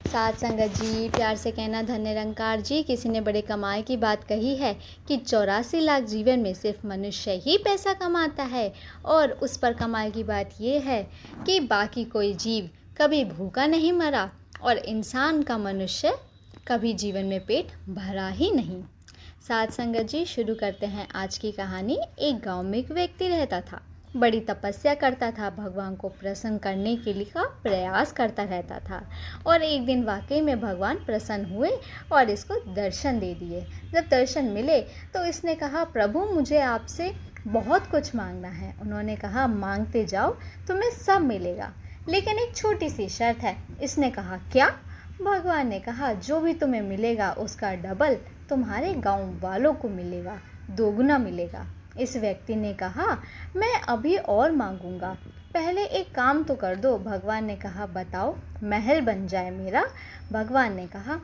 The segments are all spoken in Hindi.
साथ संगत जी, प्यार से कहना धन निरंकार जी। किसी ने बड़े कमाल की बात कही है कि 84 लाख जीवन में सिर्फ मनुष्य ही पैसा कमाता है, और उस पर कमाल की बात यह है कि बाकी कोई जीव कभी भूखा नहीं मरा और इंसान का मनुष्य कभी जीवन में पेट भरा ही नहीं। साथ संगत जी, शुरू करते हैं आज की कहानी। एक गांव में एक व्यक्ति रहता था, बड़ी तपस्या करता था, भगवान को प्रसन्न करने के लिए का प्रयास करता रहता था। और एक दिन वाकई में भगवान प्रसन्न हुए और इसको दर्शन दे दिए। जब दर्शन मिले तो इसने कहा, प्रभु मुझे आपसे बहुत कुछ मांगना है। उन्होंने कहा, मांगते जाओ, तुम्हें सब मिलेगा, लेकिन एक छोटी सी शर्त है। इसने कहा, क्या? भगवान ने कहा, जो भी तुम्हें मिलेगा उसका डबल तुम्हारे गांव वालों को मिलेगा, दोगुना मिलेगा। इस व्यक्ति ने कहा, मैं अभी और मांगूंगा, पहले एक काम तो कर दो। भगवान ने कहा, बताओ, महल बन जाए मेरा। भगवान ने कहा,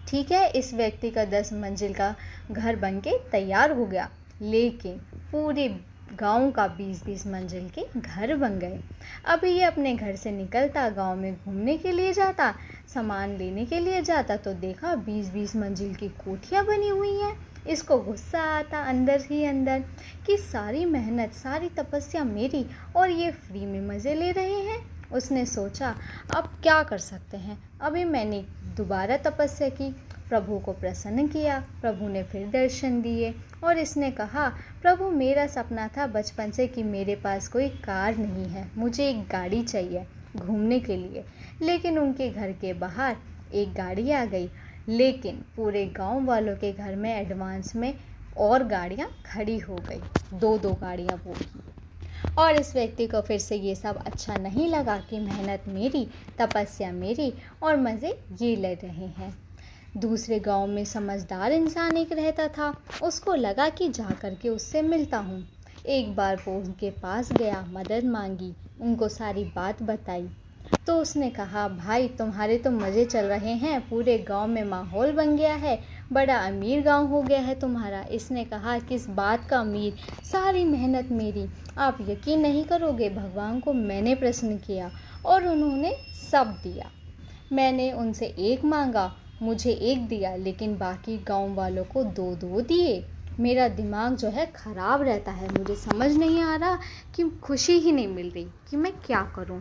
ठीक है। इस व्यक्ति का 10 मंजिल का घर बनके तैयार हो गया, लेकिन पूरे गांव का 20-20 मंजिल के घर बन गए। अब ये अपने घर से निकलता, गांव में घूमने के लिए जाता, सामान लेने के लिए जाता, तो देखा 20-20 मंजिल की कोठियाँ बनी हुई हैं। इसको गुस्सा आता अंदर ही अंदर कि सारी मेहनत, सारी तपस्या मेरी, और ये फ्री में मज़े ले रहे हैं। उसने सोचा, अब क्या कर सकते हैं। अभी मैंने दोबारा तपस्या की, प्रभु को प्रसन्न किया। प्रभु ने फिर दर्शन दिए और इसने कहा, प्रभु मेरा सपना था बचपन से कि मेरे पास कोई कार नहीं है, मुझे एक गाड़ी चाहिए घूमने के लिए। लेकिन उनके घर के बाहर एक गाड़ी आ गई, लेकिन पूरे गांव वालों के घर में एडवांस में और गाड़ियां खड़ी हो गई, 2-2 गाड़ियां वो भी। और इस व्यक्ति को फिर से ये सब अच्छा नहीं लगा कि मेहनत मेरी, तपस्या मेरी और मज़े ये ले रहे हैं। दूसरे गांव में समझदार इंसान एक रहता था। उसको लगा कि जा कर के उससे मिलता हूँ। एक बार वो उनके पास गया, मदद मांगी, उनको सारी बात बताई। तो उसने कहा, भाई तुम्हारे तो मज़े चल रहे हैं, पूरे गांव में माहौल बन गया है, बड़ा अमीर गांव हो गया है तुम्हारा। इसने कहा, किस बात का अमीर, सारी मेहनत मेरी। आप यकीन नहीं करोगे, भगवान को मैंने प्रसन्न किया और उन्होंने सब दिया। मैंने उनसे एक मांगा, मुझे एक दिया, लेकिन बाकी गांव वालों को 2-2 दिए। मेरा दिमाग जो है ख़राब रहता है, मुझे समझ नहीं आ रहा कि खुशी ही नहीं मिल रही कि मैं क्या करूं।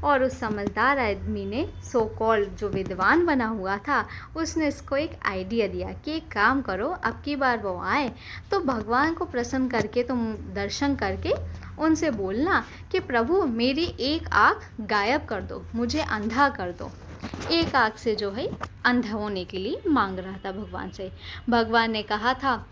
और उस समझदार आदमी ने, सो कॉल्ड जो विद्वान बना हुआ था, उसने इसको एक आइडिया दिया कि एक काम करो, अब की बार वो आए तो भगवान को प्रसन्न करके, तुम दर्शन करके उनसे बोलना कि प्रभु मेरी एक आँख गायब कर दो, मुझे अंधा कर दो। एक आँख से जो है अंधा होने के लिए मांग रहा था भगवान से। भगवान ने कहा था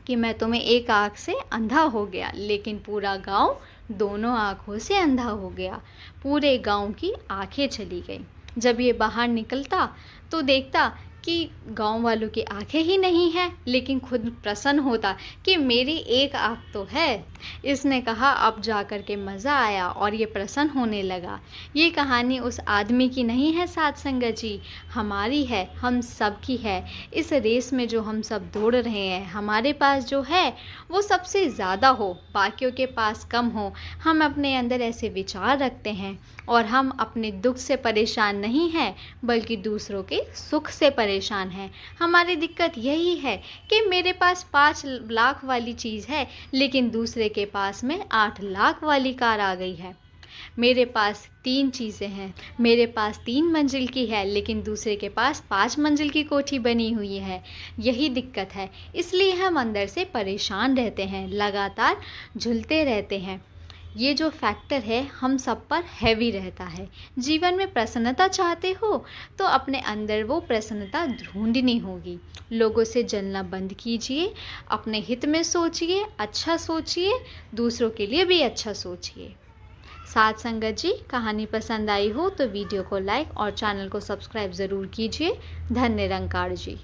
कि मैं तुम्हें एक आँख से अंधा हो गया, लेकिन पूरा गांव दोनों आँखों से अंधा हो गया। पूरे गांव की आंखें चली गई। जब ये बाहर निकलता तो देखता कि गांव वालों की आंखें ही नहीं हैं, लेकिन खुद प्रसन्न होता कि मेरी एक आँख तो है। इसने कहा, अब जा कर के मज़ा आया और ये प्रसन्न होने लगा। ये कहानी उस आदमी की नहीं है साथ संगत जी, हमारी है, हम सब की है। इस रेस में जो हम सब दौड़ रहे हैं, हमारे पास जो है वो सबसे ज़्यादा हो, बाकियों के पास कम हो। हम अपने अंदर ऐसे विचार रखते हैं और हम अपने दुख से परेशान नहीं हैं, बल्कि दूसरों के सुख से परेशान हैं। हमारी दिक्कत यही है कि मेरे पास 5 लाख वाली चीज़ है, लेकिन दूसरे के पास में 8 लाख वाली कार आ गई है। मेरे पास 3 चीज़ें हैं, मेरे पास 3 मंजिल की है, लेकिन दूसरे के पास 5 मंजिल की कोठी बनी हुई है। यही दिक्कत है, इसलिए हम अंदर से परेशान रहते हैं, लगातार झुलते रहते हैं। ये जो फैक्टर है हम सब पर हैवी रहता है। जीवन में प्रसन्नता चाहते हो तो अपने अंदर वो प्रसन्नता ढूंढनी होगी। लोगों से जलना बंद कीजिए, अपने हित में सोचिए, अच्छा सोचिए, दूसरों के लिए भी अच्छा सोचिए। साथ संगत जी, कहानी पसंद आई हो तो वीडियो को लाइक और चैनल को सब्सक्राइब ज़रूर कीजिए। धन निरंकार जी।